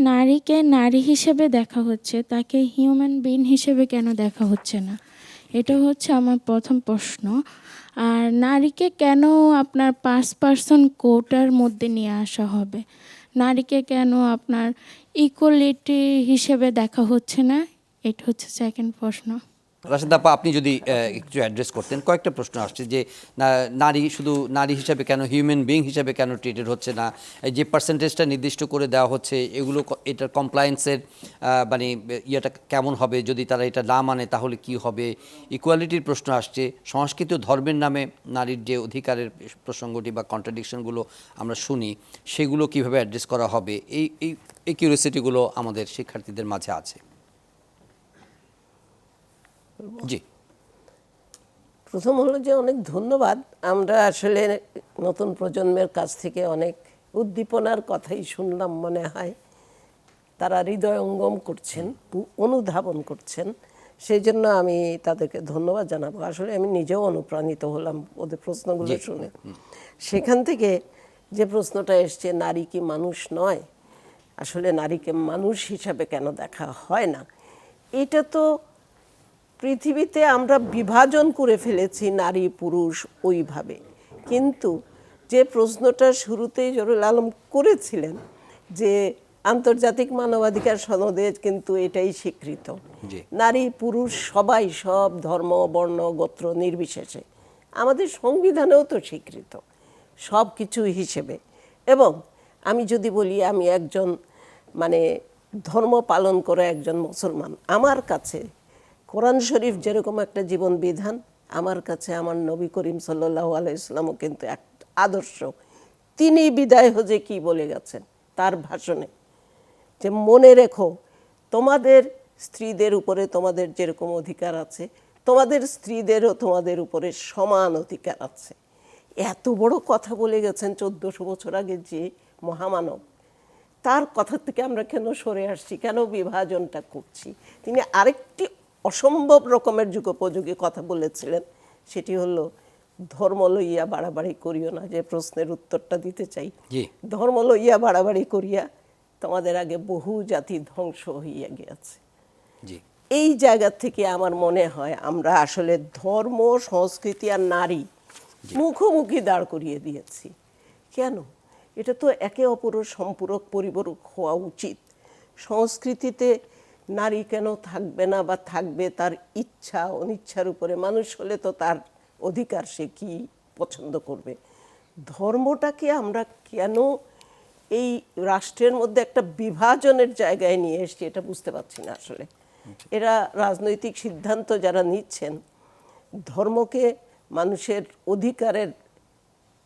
নারীকে নারী হিসেবে দেখা হচ্ছে, তাকে হিউম্যান বিং হিসেবে কেন দেখা হচ্ছে না? এটা হচ্ছে আমার প্রথম প্রশ্ন। আর নারীকে কেন আপনার 5% কোটার মধ্যে নিয়ে আসা হবে? নারীকে কেন আপনার ইকুয়ালিটি হিসেবে দেখা হচ্ছে না? এটা হচ্ছে সেকেন্ড প্রশ্ন। রাশেদ আপা, আপনি যদি একটু অ্যাড্রেস করতেন। কয়েকটা প্রশ্ন আসছে যে নারী শুধু নারী হিসাবে কেন, হিউম্যান বিং হিসাবে কেন ট্রিটেড হচ্ছে না, এই যে পার্সেন্টেজটা নির্দিষ্ট করে দেওয়া হচ্ছে এগুলো এটার কমপ্লায়েন্সের মানে ইয়েটা কেমন হবে, যদি তারা এটা না মানে তাহলে কি হবে, ইকুয়ালিটির প্রশ্ন আসছে, সংস্কৃত ধর্মের নামে নারীর যে অধিকারের প্রসঙ্গটি বা কন্ট্রাডিকশনগুলো আমরা শুনি সেগুলো কিভাবে অ্যাড্রেস করা হবে, এই কিউরিওসিটিগুলো আমাদের শিক্ষার্থীদের মাঝে আছে। জি, প্রথম হলো যে অনেক ধন্যবাদ। আমরা আসলে নতুন প্রজন্মের কাছ থেকে অনেক উদ্দীপনার কথাই শুনলাম মনে হয়। তারা হৃদয়ঙ্গম করছেন, অনুধাবন করছেন, সেই জন্য আমি তাদেরকে ধন্যবাদ জানাবো। আসলে আমি নিজেও অনুপ্রাণিত হলাম ওদের প্রশ্নগুলো শুনে। সেখান থেকে যে প্রশ্নটা এসছে, নারী কি মানুষ নয়, আসলে নারীকে মানুষ হিসাবে কেন দেখা হয় না, এটা তো পৃথিবীতে আমরা বিভাজন করে ফেলেছি নারী পুরুষ ওইভাবে। কিন্তু যে প্রশ্নটা শুরুতেই জরুল আলম করেছিলেন যে আন্তর্জাতিক মানবাধিকার সনদে কিন্তু এটাই স্বীকৃত, নারী পুরুষ সবাই, সব ধর্ম বর্ণ গোত্র নির্বিশেষে, আমাদের সংবিধানেও তো স্বীকৃত সব কিছু হিসেবে। এবং আমি যদি বলি আমি একজন মানে ধর্ম পালন করে একজন মুসলমান, আমার কাছে কোরআন শরীফ যেরকম একটা জীবন বিধান, আমার কাছে আমার নবী করিম সাল্লাল্লাহু আলাইহি ওয়াসাল্লামও কিন্তু এক আদর্শ। তিনি বিদায় হজে কি বলে গেছেন তার ভাষণে, যে মনে রেখো তোমাদের স্ত্রীদের উপরে তোমাদের যেরকম অধিকার আছে, তোমাদের স্ত্রীদেরও তোমাদের উপরে সমান অধিকার আছে। এত বড় কথা বলে গেছেন 1400 বছর আগে যে মহামানব, তার কথা থেকে আমরা কেন সরে আসছি, কেন বিভাজনটা করছি? তিনি আরেকটি অসম্ভব রকমের যুগোপযোগী কথা বলেছিলেন, সেটি হলো ধর্ম লইয়া বাড়াবাড়ি করিও না। যে প্রশ্নের উত্তরটা দিতে চাই, ধর্ম লইয়া বাড়াবাড়ি করিয়া তোমাদের আগে বহু জাতি ধ্বংস হইয়া গিয়াছে। এই জায়গা থেকে আমার মনে হয় আমরা আসলে ধর্ম, সংস্কৃতি আর নারী মুখোমুখি দাঁড় করিয়ে দিয়েছি। কেন? এটা তো একে অপরের সম্পূরক পরিপূরক হওয়া উচিত। সংস্কৃতিতে নারী কেন থাকবে না, বা থাকবে তার ইচ্ছা অনিচ্ছার উপরে? মানুষ হলে তো তার অধিকার, সে কি পছন্দ করবে। ধর্মটাকে আমরা কেন এই রাষ্ট্রের মধ্যে একটা বিভাজনের জায়গায় নিয়ে এসছি, এটা বুঝতে পারছি না আসলে। এরা রাজনৈতিক সিদ্ধান্ত যারা নিচ্ছেন, ধর্মকে মানুষের অধিকারের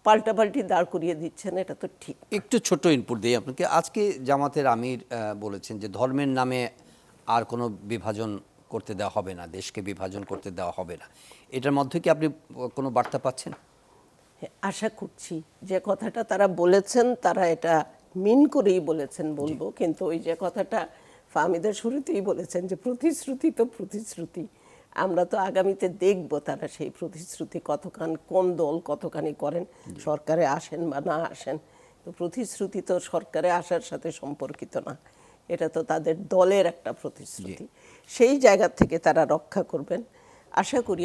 পাল্টাপাল্টি দাঁড় করিয়ে দিচ্ছেন, এটা তো ঠিক। একটু ছোট ইনপুট দিই আপনাকে। আজকে জামাতের আমির বলেছেন যে ধর্মের নামে আর কোনো বিভাজন করতে দেওয়া হবে না, দেশকে বিভাজন করতে দেওয়া হবে না। এটার মধ্যে কি আপনি কোনো বার্তা পাচ্ছেন? আশা করছি যে কথাটা তারা বলেছেন, তারা এটা মিন করেই বলেছেন বলবো। কিন্তু ওই যে কথাটা ফাহমিদা শুরুতেই বলেছেন যে প্রতিশ্রুতি তো প্রতিশ্রুতি, আমরা তো আগামীতে দেখব তারা সেই প্রতিশ্রুতি কতখান, কোন দল কতখানি করেন, সরকারে আসেন বা না আসেন। তো প্রতিশ্রুতি তো সরকারে আসার সাথে সম্পর্কিত না, এটা তো তাদের দলের একটা প্রতিশ্রুতি। সেই জায়গা থেকে তারা রক্ষা করবেন আশা করি।